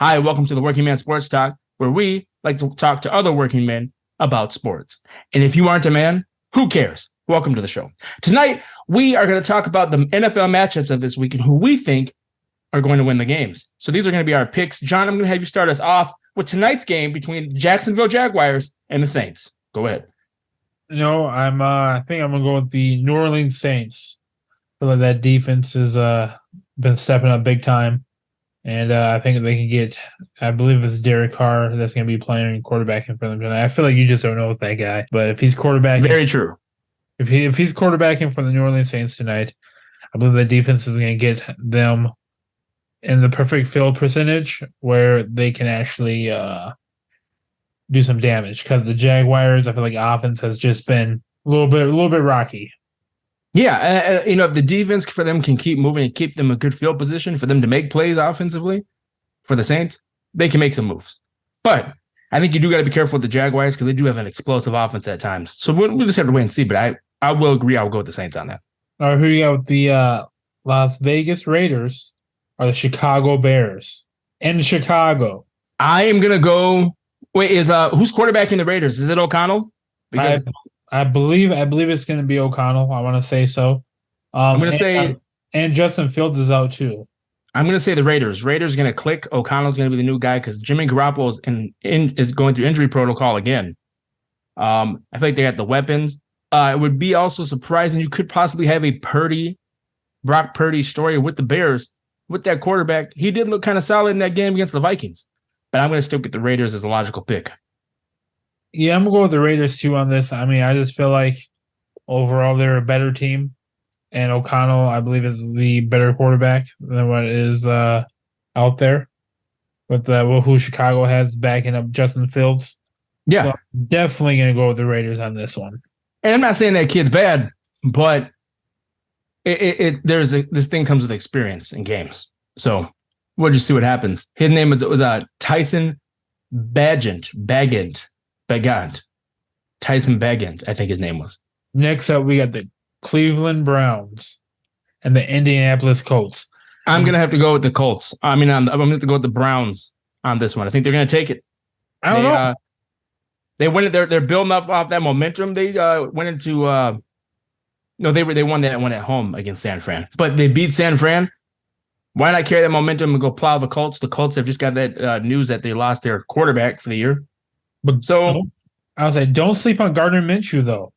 Hi, welcome to the Working Man Sports Talk, where we like to talk to other working men about sports. And if you aren't a man, who cares? Welcome to the show. Tonight, we are going to talk about the NFL matchups of this week and who we think are going to win the games. So these are going to be our picks. John, I'm going to have you start us off with tonight's game between the Jacksonville Jaguars and the Saints. Go ahead. I think I'm gonna go with the New Orleans Saints. I feel like that defense has been stepping up big time, and I think they can get. I believe it's Derek Carr that's gonna be playing quarterbacking for them tonight. I feel like you just don't know with that guy, but if he's quarterbacking, very true. If he's quarterbacking for the New Orleans Saints tonight, I believe the defense is gonna get them in the perfect field percentage where they can actually do some damage, because the Jaguars, I feel like offense has just been a little bit rocky. Yeah, if the defense for them can keep moving and keep them a good field position for them to make plays offensively for the Saints, they can make some moves. But I think you do got to be careful with the Jaguars because they do have an explosive offense at times. So we'll just have to wait and see. But I will agree. I'll go with the Saints on that. All right, who you got with the Las Vegas Raiders or the Chicago Bears? In Chicago, I am gonna go. Wait, who's quarterbacking the Raiders? Is it O'Connell? Because I believe it's going to be O'Connell. I want to say so. I'm going to say, and Justin Fields is out too. I'm going to say the Raiders. Raiders going to click. O'Connell's going to be the new guy because Jimmy Garoppolo is going through injury protocol again. I feel like they got the weapons. It would be also surprising. You could possibly have a Brock Purdy story with the Bears with that quarterback. He did look kind of solid in that game against the Vikings. But I'm going to still get the Raiders as a logical pick. Yeah, I'm going to go with the Raiders too on this. I mean, I just feel like overall they're a better team. And O'Connell, I believe, is the better quarterback than what is out there with who Chicago has backing up Justin Fields. Yeah. So I'm definitely going to go with the Raiders on this one. And I'm not saying that kid's bad, but this thing comes with experience in games. So we'll just see what happens. His name was Tyson Bagent. Tyson Bagent, I think his name was. Next up, we got the Cleveland Browns and the Indianapolis Colts. I'm going to have to go with the Colts. I'm going to have to go with the Browns on this one. I think they're going to take it. I don't know. They went it. They're building off that momentum. They went into they won that one at home against San Fran, but they beat San Fran. Why not carry that momentum and go plow the Colts? The Colts have just got that news that they lost their quarterback for the year. But so I would say don't sleep on Gardner Minshew, though.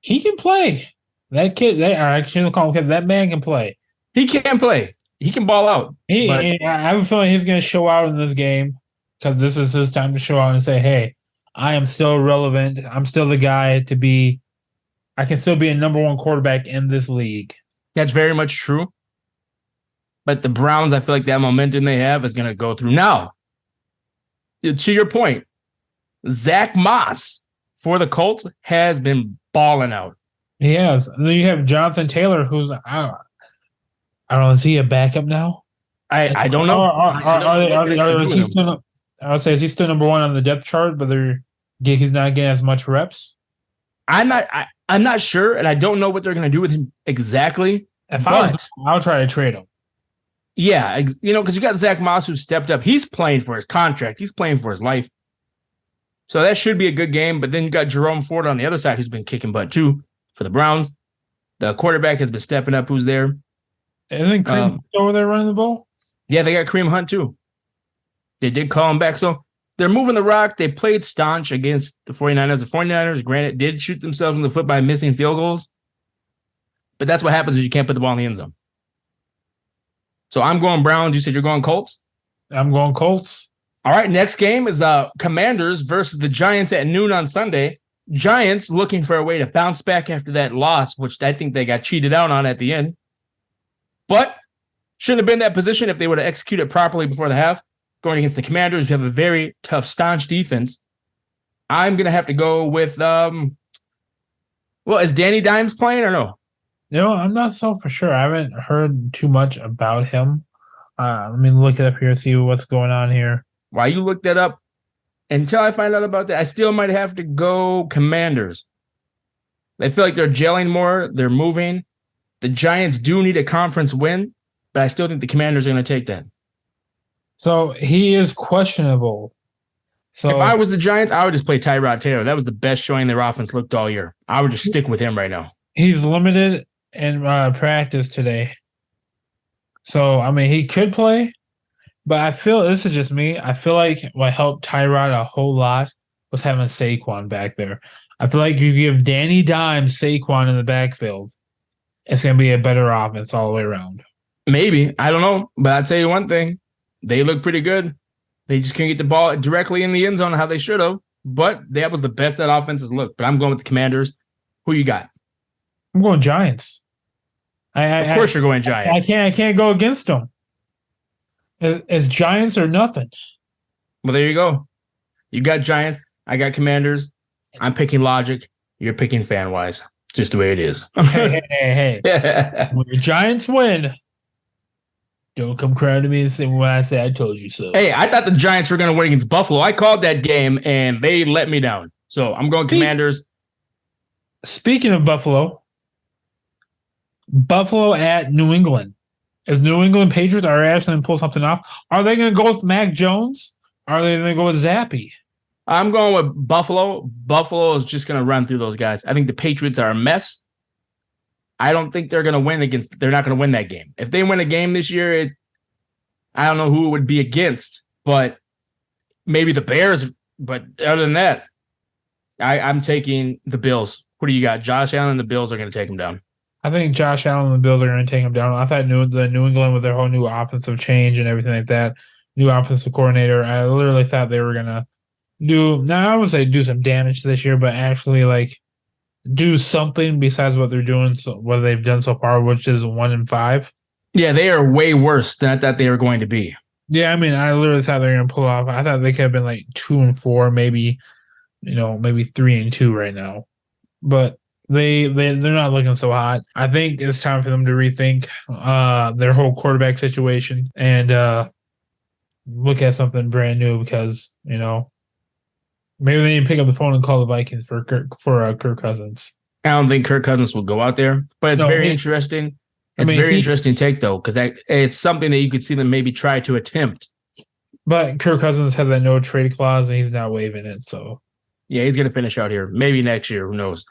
He can play. That kid, I shouldn't call him kid. That man can play. He can play. He can ball out. I have a feeling he's going to show out in this game because this is his time to show out and say, hey, I am still relevant. I'm still the guy to be. I can still be a number one quarterback in this league. That's very much true. But the Browns, I feel like that momentum they have is going to go through. Now, to your point, Zach Moss for the Colts has been balling out. He has. And then you have Jonathan Taylor, who's I don't know. Is he a backup now? I don't know. I would say is he still number one on the depth chart, but he's not getting as much reps. I'm not sure, and I don't know what they're going to do with him exactly. I'll try to trade him. Yeah, because you got Zach Moss who stepped up. He's playing for his contract. He's playing for his life. So that should be a good game. But then you got Jerome Ford on the other side who's been kicking butt too for the Browns. The quarterback has been stepping up. Who's there? And then Kareem over there running the ball? Yeah, they got Kareem Hunt too. They did call him back. So they're moving the rock. They played staunch against the 49ers. The 49ers, granted, did shoot themselves in the foot by missing field goals. But that's what happens when you can't put the ball in the end zone. So I'm going Browns. You said you're going Colts? I'm going Colts. All right, next game is the Commanders versus the Giants at noon on Sunday. Giants looking for a way to bounce back after that loss, which I think they got cheated out on at the end. But shouldn't have been in that position if they would have executed properly before the half. Going against the Commanders, who have a very tough, staunch defense. I'm going to have to go with, is Danny Dimes playing or no? No, I'm not so for sure. I haven't heard too much about him. Let me look it up here, see what's going on here. While you look that up, until I find out about that, I still might have to go Commanders. I feel like they're gelling more. They're moving. The Giants do need a conference win, but I still think the Commanders are going to take that. So he is questionable. So If I was the Giants, I would just play Tyrod Taylor. That was the best showing their offense looked all year. I would just stick with him right now. he's limited in practice today. So I mean, he could play, but I feel this is just me. I feel like what helped Tyrod a whole lot was having Saquon back there. I feel like you give Danny Dimes Saquon in the backfield, it's going to be a better offense all the way around. Maybe. I don't know. But I'll tell you one thing. They look pretty good. They just couldn't get the ball directly in the end zone how they should have. But that was the best that offense has looked. But I'm going with the Commanders. Who you got? I'm going Giants. Of course you're going Giants. I can't go against them. It's Giants or nothing. Well, there you go. You got Giants. I got Commanders. I'm picking logic. You're picking fan wise. Just the way it is. Hey. When the Giants win, don't come crying to me and say when I say I told you so. Hey, I thought the Giants were going to win against Buffalo. I called that game, and they let me down. So I'm going Commanders. Speaking of Buffalo at New England. Is New England Patriots are actually going to pull something off? Are they going to go with Mac Jones? Are they going to go with Zappy? I'm going with Buffalo. Buffalo is just going to run through those guys. I think the Patriots are a mess. I don't think they're going to win against. They're not going to win that game. If they win a game this year, I don't know who it would be against, but maybe the Bears. But other than that, I'm taking the Bills. What do you got? Josh Allen and the Bills are going to take them down. I think Josh Allen and the Bills are going to take them down. I thought the New England with their whole new offensive change and everything like that, new offensive coordinator, I literally thought they were going to I would say do some damage this year, but actually like do something besides what they're doing, what they've done so far, which is 1-5. Yeah, they are way worse than I thought they were going to be. Yeah, I mean, I literally thought they were going to pull off. I thought they could have been like 2-4, maybe, maybe 3-2 right now, but they're not looking so hot. I think it's time for them to rethink their whole quarterback situation and look at something brand new because maybe they need to pick up the phone and call the Vikings for Kirk Cousins. I don't think Kirk Cousins will go out there, but it's very interesting. It's interesting take though, because it's something that you could see them maybe try to attempt. But Kirk Cousins has that no trade clause, and he's not waiving it. So yeah, he's going to finish out here. Maybe next year. Who knows?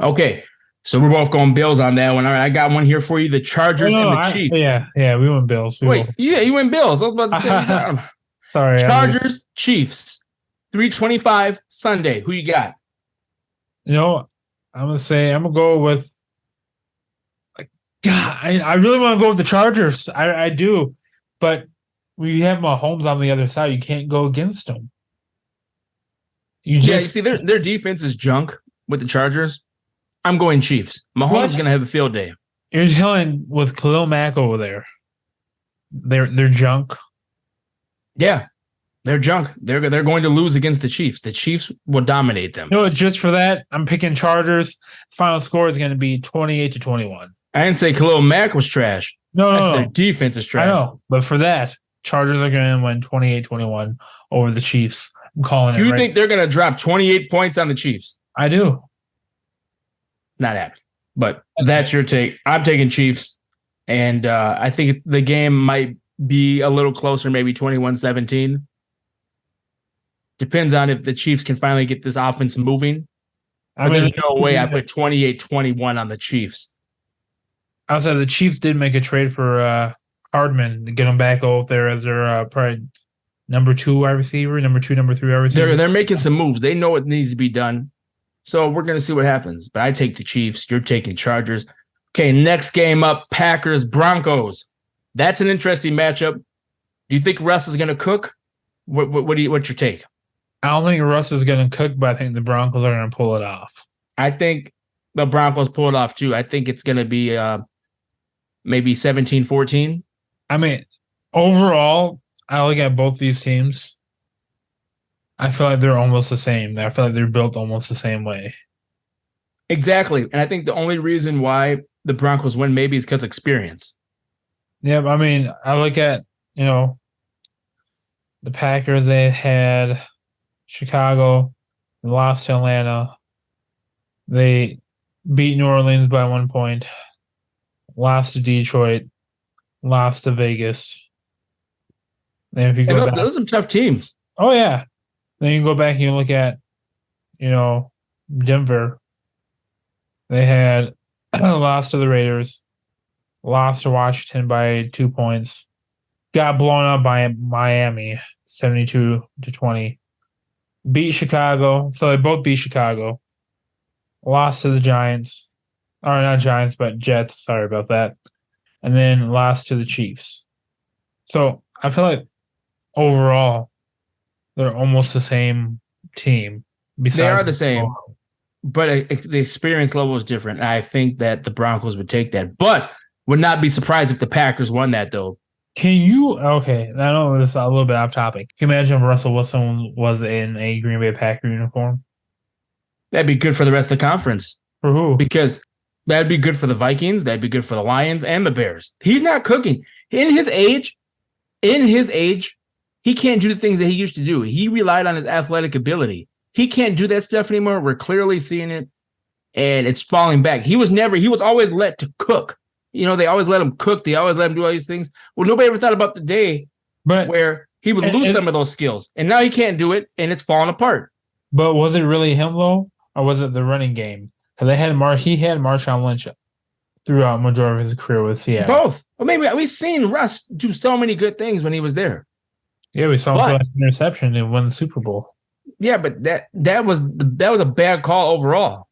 Okay, so we're both going Bills on that one. All right, I got one here for you: the Chargers and the Chiefs. Yeah, we went Bills. You went Bills. I was about to say. Sorry, Chargers, Chiefs, 3:25 Sunday. Who you got? I'm gonna go with. God, I really want to go with the Chargers. I do, but we have Mahomes on the other side. You can't go against them. You see, their defense is junk with the Chargers. I'm going Chiefs. Mahomes is going to have a field day. You're telling with Khalil Mack over there, they're junk. Yeah, they're junk. They're going to lose against the Chiefs. The Chiefs will dominate them. Just for that, I'm picking Chargers. Final score is going to be 28-21. I didn't say Khalil Mack was trash. No. Their defense is trash. I know, but for that, Chargers are going to win 28-21 over the Chiefs. I'm calling it. You think they're going to drop 28 points on the Chiefs? I do. Not happening. But that's your take. I'm taking Chiefs, and I think the game might be a little closer, maybe 21-17. Depends on if the Chiefs can finally get this offense moving. There's no way I put 28-21 on the Chiefs. Outside, the Chiefs did make a trade for Hardman to get him back over there as their probably number 2 wide receiver, number 3 wide receiver. They're making some moves. They know what needs to be done. So we're going to see what happens. But I take the Chiefs. You're taking Chargers. Okay, next game up, Packers-Broncos. That's an interesting matchup. Do you think Russ is going to cook? What's your take? I don't think Russ is going to cook, but I think the Broncos are going to pull it off. I think the Broncos pull it off too. I think it's going to be maybe 17-14. I mean, overall, I look at both these teams. I feel like they're almost the same. I feel like they're built almost the same way. Exactly. And I think the only reason why the Broncos win maybe is because of experience. Yeah, I mean, I look at, the Packers, they had Chicago, they lost to Atlanta. They beat New Orleans by 1 point, lost to Detroit, lost to Vegas. Then if you And go back, those are some tough teams. oh yeah, then you go back and you look at, Denver. They had lost to the Raiders, lost to Washington by 2 points, got blown up by Miami, 72-20. Beat Chicago, so they both beat Chicago. Lost to the Giants, or not Giants, but Jets. Sorry about that. And then lost to the Chiefs. So I feel like overall, they're almost the same team. They are the same, but the experience level is different. And I think that the Broncos would take that, but would not be surprised if the Packers won that, though. Okay, I know this is a little bit off topic. Can you imagine if Russell Wilson was in a Green Bay Packer uniform? That'd be good for the rest of the conference. For who? Because that'd be good for the Vikings. That'd be good for the Lions and the Bears. He's not cooking. In his age, he can't do the things that he used to do. He relied on his athletic ability. He can't do that stuff anymore. We're clearly seeing it, and it's falling back. He was always let to cook. They always let him cook. They always let him do all these things. Well, nobody ever thought about the day where he would lose some of those skills, and now he can't do it, and it's falling apart. But was it really him, though, or was it the running game? Because he had Marshawn Lynch throughout majority of his career with Seattle. Both. Well, maybe we've seen Russ do so many good things when he was there. Yeah, we saw him throw an interception and win the Super Bowl. Yeah, but that was a bad call overall.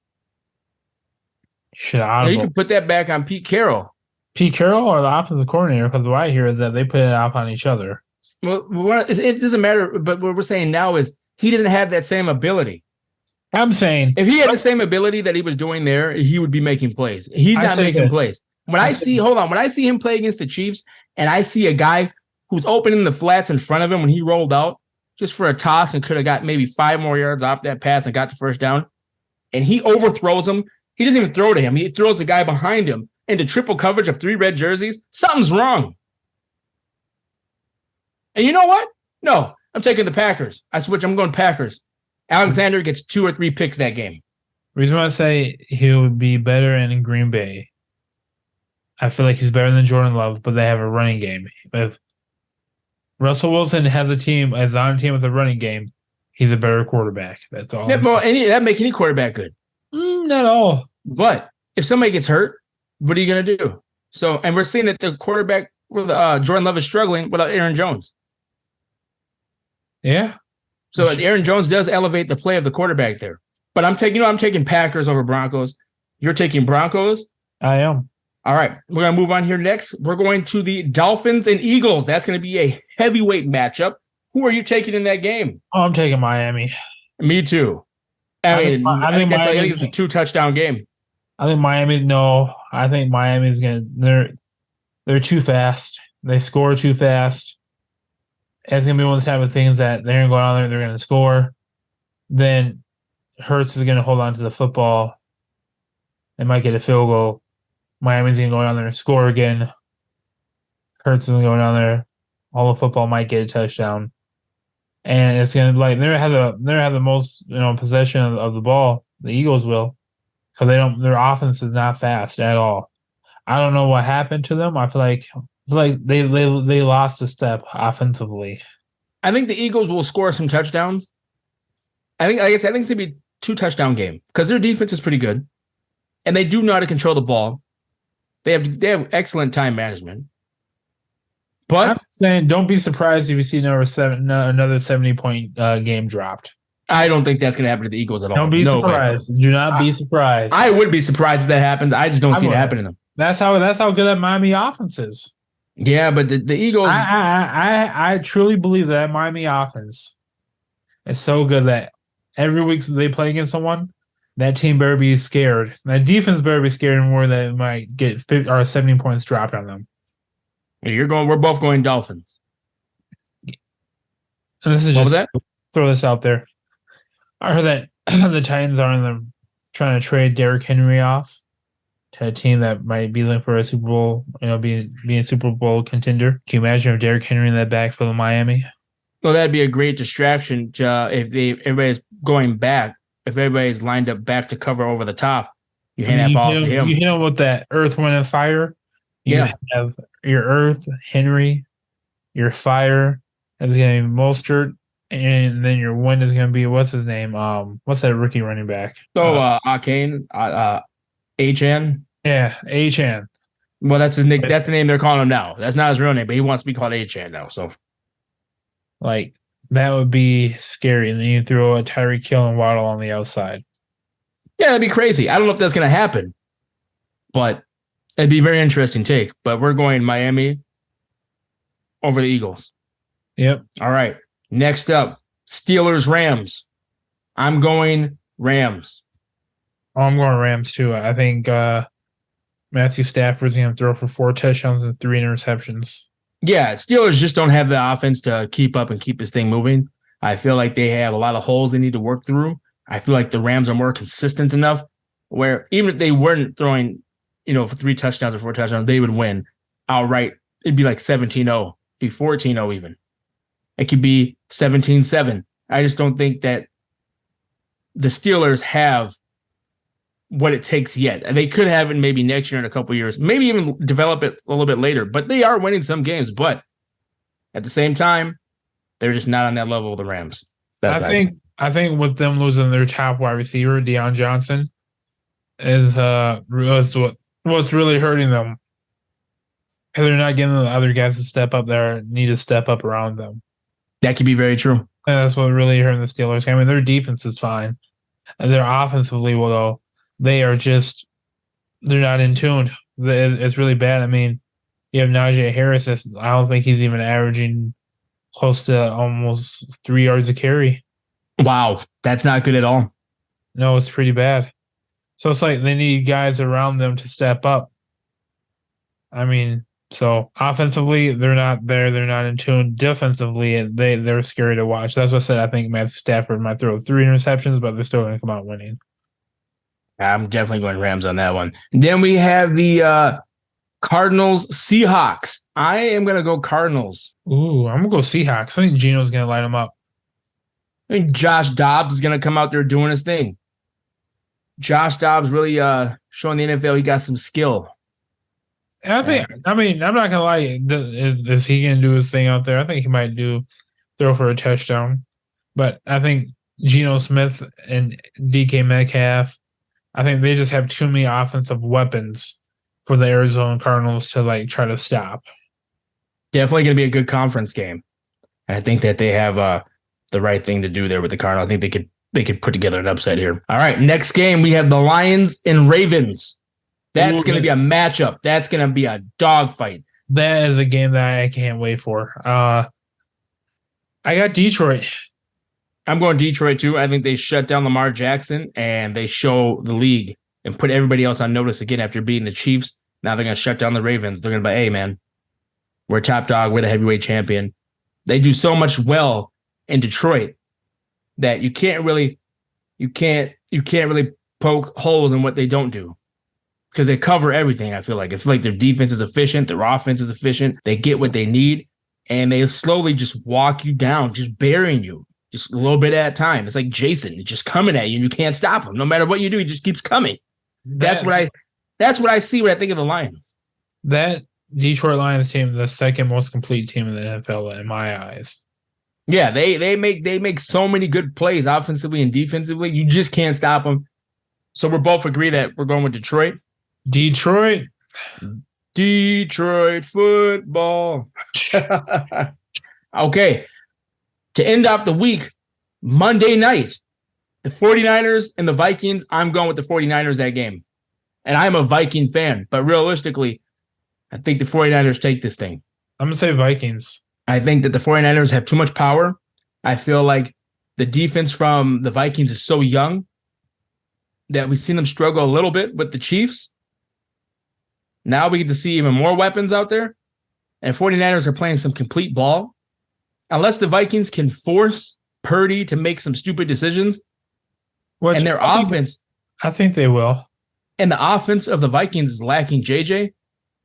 You can put that back on Pete Carroll. Pete Carroll or the offensive coordinator? Because what I hear is that they put it off on each other. Well, it doesn't matter. But what we're saying now is he doesn't have that same ability. I'm saying if he had the same ability that he was doing there, he would be making plays. He's not making plays. When I see him play against the Chiefs, and I see a guy who's opening the flats in front of him when he rolled out just for a toss and could have got maybe 5 more yards off that pass and got the first down, and he overthrows him. He doesn't even throw to him. He throws the guy behind him into triple coverage of 3 red jerseys. Something's wrong. And you know what? No, I'm taking the Packers. I'm going Packers. Alexander gets 2 or 3 picks that game. The reason why I say he would be better in Green Bay, I feel like he's better than Jordan Love, but they have a running game. If Russell Wilson is on a team with a running game, he's a better quarterback. That's all. That make any quarterback good. Not all. But if somebody gets hurt, what are you going to do? So, and we're seeing that the quarterback with Jordan Love is struggling without Aaron Jones. Yeah. So Aaron Jones does elevate the play of the quarterback there. But I'm taking Packers over Broncos. You're taking Broncos? I am. All right. We're going to move on here next. We're going to the Dolphins and Eagles. That's going to be a heavyweight matchup. Who are you taking in that game? Oh, I'm taking Miami. Me too. I think it's a 2-touchdown game. I think Miami's they're too fast. They score too fast. It's gonna be one of the type of things that they're gonna go out there, they're gonna score. Then Hurts is gonna hold on to the football. They might get a field goal. Miami's gonna go down there and score again. Hurts is gonna go down there. All the football might get a touchdown. And it's gonna they're have the most possession of the ball. The Eagles will, because their offense is not fast at all. I don't know what happened to them. I feel like they lost a step offensively. I think the Eagles will score some touchdowns. I think it's gonna be a 2-touchdown game because their defense is pretty good, and they do know how to control the ball. They have excellent time management. But I'm saying, don't be surprised if you see another 70-point game dropped. I don't think that's going to happen to the Eagles at all. Don't be surprised. Do not be surprised. I would be surprised if that happens. I just don't see it happening to them. That's how good that Miami offense is. Yeah, but the Eagles. I truly believe that Miami offense is so good that every week they play against someone, that team better be scared. That defense better be scared more that it might get 50 or 70 points dropped on them. We're both going Dolphins. And this is what was that? Throw this out there. I heard that the Titans are trying to trade Derrick Henry off to a team that might be looking for a Super Bowl, being a Super Bowl contender. Can you imagine if Derrick Henry in that backfield of Miami? Well, that'd be a great distraction if everybody's going back. If everybody's lined up back to cover over the top, you hand that ball to him. You hit him with that Earth, Wind, and Fire. You have your Earth, Henry, your Fire, It's going to be Mostert, and then your win is going to be what's his name? What's that rookie running back? So Arcane, HN. Yeah, Achan. Well, that's his nick. That's the name they're calling him now. That's not his real name, but he wants to be called HN now. So, like, that would be scary. And then you throw a Tyreek Hill and Waddle on the outside. yeah, that'd be crazy. I don't know if that's going to happen, but it'd be a very interesting take. But we're going Miami over the Eagles. Yep. All right. Next up, Steelers Rams. I'm going Rams. Oh, I'm going Rams too. I think Matthew Stafford's going to throw for 4 touchdowns and 3 interceptions. Yeah, Steelers just don't have the offense to keep up and keep this thing moving. I feel like they have a lot of holes they need to work through. I feel like the Rams are more consistent enough where even if they weren't throwing, for 3 touchdowns or 4 touchdowns, they would win outright. It'd be like 17-0, be 14-0 even. It could be 17-7. I just don't think that the Steelers have what it takes yet. They could have it maybe next year in a couple of years, maybe even develop it a little bit later, but they are winning some games. But at the same time, they're just not on that level of the Rams. I think with them losing their top wide receiver, Deion Johnson, is what's really hurting them. Because they're not getting the other guys to step up there, need to step up around them. That could be very true. And that's what really hurting the Steelers. I mean, their defense is fine. And their offensively, well, though, they're not in tune. It's really bad. I mean, you have Najee Harris. I don't think he's even averaging close to almost 3 yards a carry. Wow, that's not good at all. No, it's pretty bad. So it's like they need guys around them to step up. I mean, so offensively, they're not there. They're not in tune. Defensively, they're scary to watch. That's what I said. I think Matthew Stafford might throw 3 interceptions, but they're still going to come out winning. I'm definitely going Rams on that one. Then we have the Cardinals Seahawks. I am going to go Cardinals. Ooh, I'm going to go Seahawks. I think Geno's going to light them up. I think Josh Dobbs is going to come out there doing his thing. Josh Dobbs really showing the NFL he got some skill. I mean, I'm not gonna lie. Is he gonna do his thing out there? I think he might throw for a touchdown. But I think Geno Smith and DK Metcalf, I think they just have too many offensive weapons for the Arizona Cardinals to try to stop. Definitely gonna be a good conference game. And I think that they have the right thing to do there with the Cardinals. I think they could put together an upset here. All right, next game we have the Lions and Ravens. That's going to be a matchup. That's going to be a dogfight. That is a game that I can't wait for. I got Detroit. I'm going Detroit too. I think they shut down Lamar Jackson and they show the league and put everybody else on notice again after beating the Chiefs. Now they're going to shut down the Ravens. They're going to be, hey, man, we're top dog. We're the heavyweight champion. They do so much well in Detroit that you can't really poke holes in what they don't do. Because they cover everything, I feel like. Their defense is efficient, their offense is efficient, they get what they need, and they slowly just walk you down, just burying you, just a little bit at a time. It's like Jason, just coming at you, and you can't stop him. No matter what you do, he just keeps coming. That's what I see when I think of the Lions. That Detroit Lions team, the second most complete team in the NFL in my eyes. Yeah, they make so many good plays offensively and defensively. You just can't stop them. So we're both agree that we're going with Detroit. Detroit football. Okay. To end off the week, Monday night, the 49ers and the Vikings. I'm going with the 49ers that game. And I'm a Viking fan, but realistically, I think the 49ers take this thing. I'm going to say Vikings. I think that the 49ers have too much power. I feel like the defense from the Vikings is so young that we've seen them struggle a little bit with the Chiefs. Now we get to see even more weapons out there. And 49ers are playing some complete ball. Unless the Vikings can force Purdy to make some stupid decisions. And their offense. I think they will. And the offense of the Vikings is lacking JJ.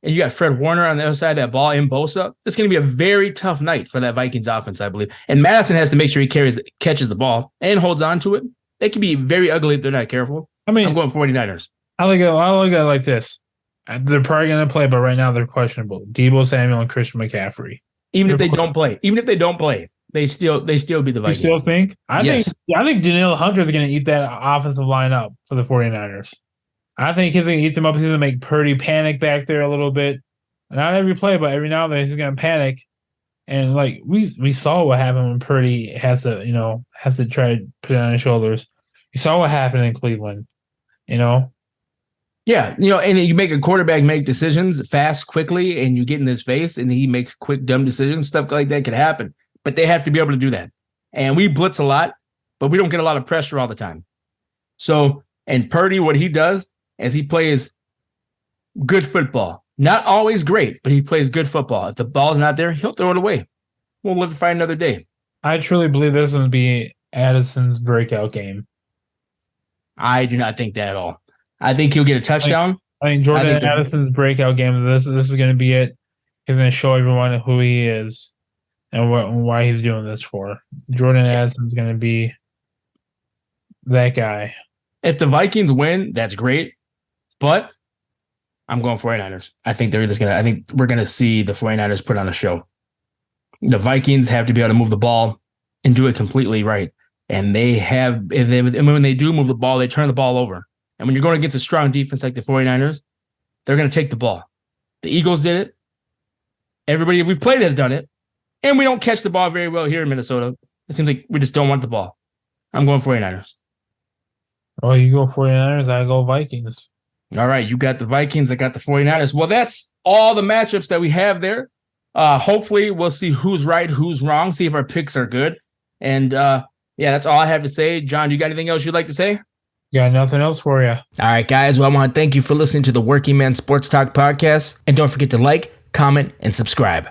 And you got Fred Warner on the other side of that ball in Bosa. It's going to be a very tough night for that Vikings offense, I believe. And Madison has to make sure he catches the ball and holds on to it. They can be very ugly if they're not careful. I mean, I'm going 49ers. I look at it like this. They're probably going to play, but right now they're questionable. Deebo Samuel and Christian McCaffrey. Even if they don't play. They still beat the You Vikings. still think? Yes. I think Danielle Hunter is going to eat that offensive line up for the 49ers. I think he's going to eat them up. He's going to make Purdy panic back there a little bit. Not every play, but every now and then he's going to panic. And like we saw what happened when Purdy has to try to put it on his shoulders. You saw what happened in Cleveland. Yeah, and you make a quarterback make decisions fast, quickly, and you get in his face, and he makes quick, dumb decisions. Stuff like that could happen, but they have to be able to do that. And we blitz a lot, but we don't get a lot of pressure all the time. So, and Purdy, what he does is he plays good football. Not always great, but he plays good football. If the ball's not there, he'll throw it away. We'll live to fight another day. I truly believe this is going to be Addison's breakout game. I do not think that at all. I think he'll get a touchdown. I think Jordan Addison's breakout game. This is going to be it. He's going to show everyone who he is and why he's doing this for. Jordan Addison's going to be that guy. If the Vikings win, that's great. But I'm going 49ers. I think we're going to see the 49ers put on a show. The Vikings have to be able to move the ball and do it completely right. And when they do move the ball, they turn the ball over. And when you're going against a strong defense like the 49ers, they're going to take the ball. The Eagles did it. Everybody we've played has done it. And we don't catch the ball very well here in Minnesota. It seems like we just don't want the ball. I'm going 49ers. Oh, you go 49ers, I go Vikings. All right, you got the Vikings, I got the 49ers. Well, that's all the matchups that we have there. Hopefully, we'll see who's right, who's wrong, see if our picks are good. And, that's all I have to say. John, you got anything else you'd like to say? Got nothing else for you. All right, guys. Well, I want to thank you for listening to the Working Man Sports Talk podcast. And don't forget to like, comment, and subscribe.